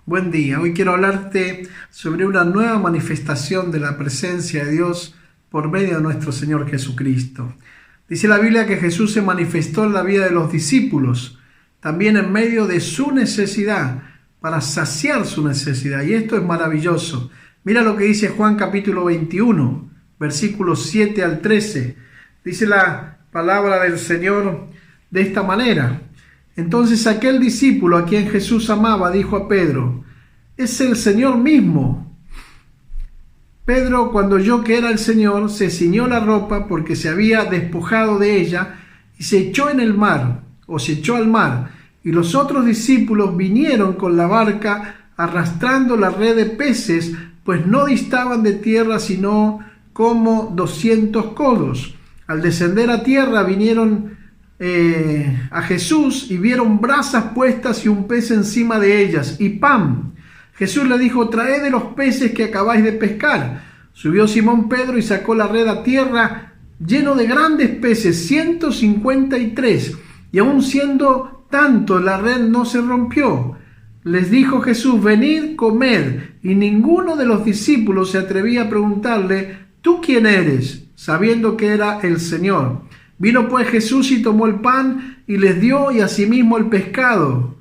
Buen día. Hoy quiero hablarte sobre una nueva manifestación de la presencia de Dios por medio de nuestro Señor Jesucristo. Dice la Biblia que Jesús se manifestó en la vida de los discípulos, también en medio de su necesidad, para saciar su necesidad. Y esto es maravilloso. Mira lo que dice Juan capítulo 21, versículos 7 al 13. Dice la palabra del Señor de esta manera. Entonces aquel discípulo a quien Jesús amaba dijo a Pedro: es el Señor mismo. Pedro, cuando oyó que era el Señor, se ciñó la ropa porque se había despojado de ella y se echó en el mar, o se echó al mar. Y los otros discípulos vinieron con la barca arrastrando la red de peces, pues no distaban de tierra sino como 200 codos. Al descender a tierra vinieron a Jesús y vieron brasas puestas y un pez encima de ellas y pan. Jesús le dijo: traed de los peces que acabáis de pescar. Subió Simón Pedro y sacó la red a tierra lleno de grandes peces, 153, y aun siendo tanto la red no se rompió. Les dijo Jesús: venid, comed. Y ninguno de los discípulos se atrevía a preguntarle: ¿tú quién eres?, sabiendo que era el Señor. Vino pues Jesús y tomó el pan y les dio, y asimismo el pescado.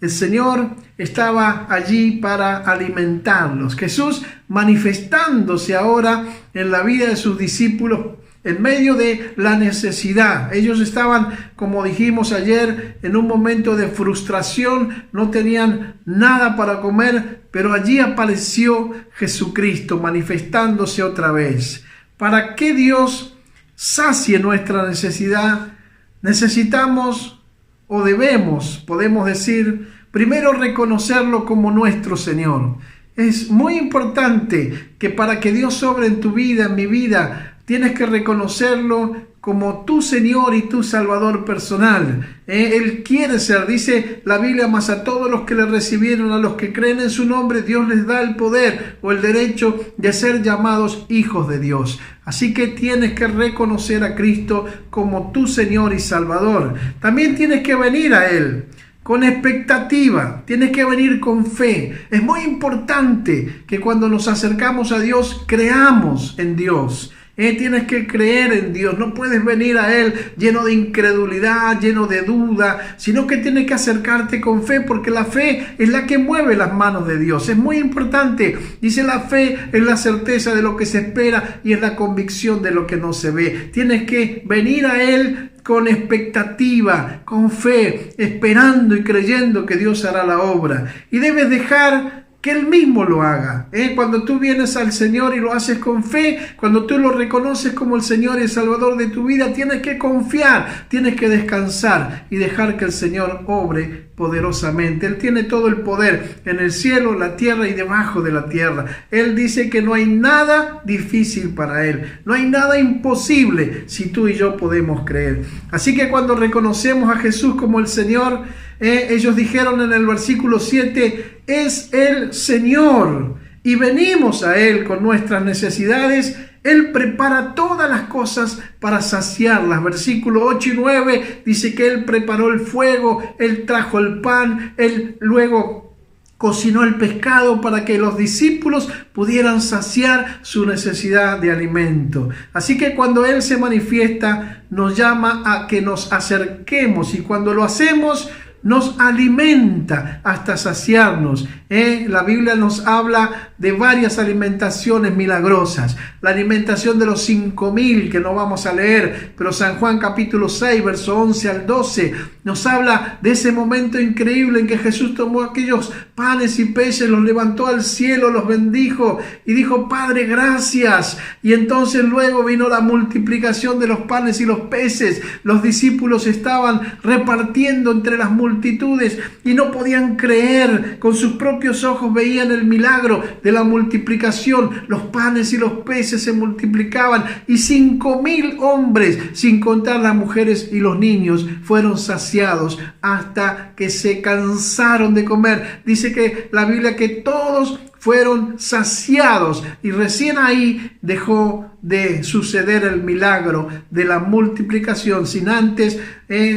El Señor estaba allí para alimentarlos. Jesús manifestándose ahora en la vida de sus discípulos en medio de la necesidad. Ellos estaban, como dijimos ayer, en un momento de frustración, no tenían nada para comer, pero allí apareció Jesucristo manifestándose otra vez. ¿Para qué Dios sacie nuestra necesidad? Necesitamos o debemos, podemos decir, primero reconocerlo como nuestro Señor. Es muy importante que para que Dios obre en tu vida, en mi vida, tienes que reconocerlo como tu Señor y tu Salvador personal. Él quiere ser, dice la Biblia, mas a todos los que le recibieron, a los que creen en su nombre, Dios les da el poder o el derecho de ser llamados hijos de Dios. Así que tienes que reconocer a Cristo como tu Señor y Salvador. También tienes que venir a Él con expectativa, tienes que venir con fe. Es muy importante que cuando nos acercamos a Dios, creamos en Dios. Tienes que creer en Dios, no puedes venir a Él lleno de incredulidad, lleno de duda, sino que tienes que acercarte con fe, porque la fe es la que mueve las manos de Dios. Es muy importante. Dice: la fe es la certeza de lo que se espera y es la convicción de lo que no se ve. Tienes que venir a Él con expectativa, con fe, esperando y creyendo que Dios hará la obra. Y debes dejar que Él mismo lo haga. Cuando tú vienes al Señor y lo haces con fe, cuando tú lo reconoces como el Señor y el Salvador de tu vida, tienes que confiar, tienes que descansar y dejar que el Señor obre poderosamente. Él tiene todo el poder en el cielo, la tierra y debajo de la tierra. Él dice que no hay nada difícil para Él, no hay nada imposible si tú y yo podemos creer. Así que cuando reconocemos a Jesús como el Señor, ellos dijeron en el versículo 7, es el Señor, y venimos a Él con nuestras necesidades. Él prepara todas las cosas para saciarlas. Versículo 8 y 9 dice que Él preparó el fuego, Él trajo el pan, Él luego cocinó el pescado para que los discípulos pudieran saciar su necesidad de alimento. Así que cuando Él se manifiesta, nos llama a que nos acerquemos, y cuando lo hacemos, nos alimenta hasta saciarnos. La Biblia nos habla de varias alimentaciones milagrosas. La alimentación de los 5,000, que no vamos a leer, pero San Juan capítulo 6, verso 11 al 12, nos habla de ese momento increíble en que Jesús tomó aquellos panes y peces, los levantó al cielo, los bendijo y dijo: Padre, gracias. Y entonces luego vino la multiplicación de los panes y los peces. Los discípulos estaban repartiendo entre las multitudes y no podían creer. Con sus propios ojos veían el milagro de la multiplicación. Los panes y los peces se multiplicaban y 5,000 hombres, sin contar las mujeres y los niños, fueron saciados hasta que se cansaron de comer. Dice que la Biblia que todos fueron saciados, y recién ahí dejó de suceder el milagro de la multiplicación, sin antes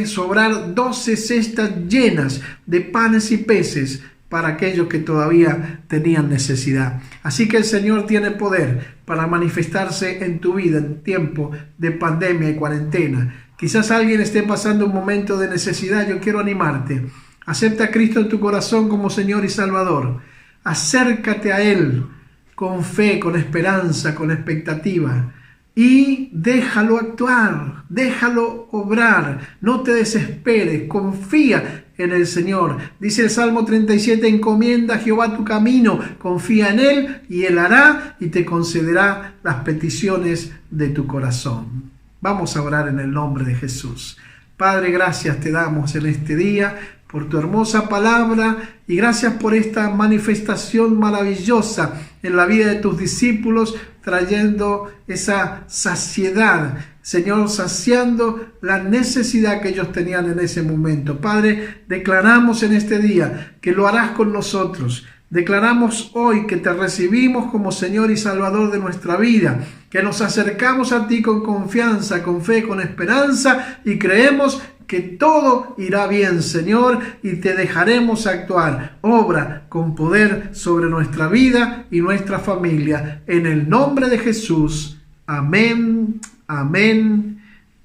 sobrar 12 cestas llenas de panes y peces para aquellos que todavía tenían necesidad. Así que el Señor tiene poder para manifestarse en tu vida en tiempo de pandemia y cuarentena. Quizás alguien esté pasando un momento de necesidad. Yo quiero animarte. Acepta a Cristo en tu corazón como Señor y Salvador. Acércate a Él con fe, con esperanza, con expectativa. Y déjalo actuar, déjalo obrar, no te desesperes, confía en el Señor. Dice el Salmo 37, encomienda a Jehová tu camino, confía en Él y Él hará y te concederá las peticiones de tu corazón. Vamos a orar en el nombre de Jesús. Padre, gracias te damos en este día por tu hermosa palabra y gracias por esta manifestación maravillosa en la vida de tus discípulos, trayendo esa saciedad, Señor, saciando la necesidad que ellos tenían en ese momento. Padre, declaramos en este día que lo harás con nosotros. Declaramos hoy que te recibimos como Señor y Salvador de nuestra vida, que nos acercamos a ti con confianza, con fe, con esperanza y creemos que todo irá bien, Señor, y te dejaremos actuar. Obra con poder sobre nuestra vida y nuestra familia. En el nombre de Jesús. Amén, amén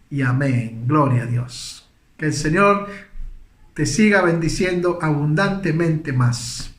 y amén. Gloria a Dios. Que el Señor te siga bendiciendo abundantemente más.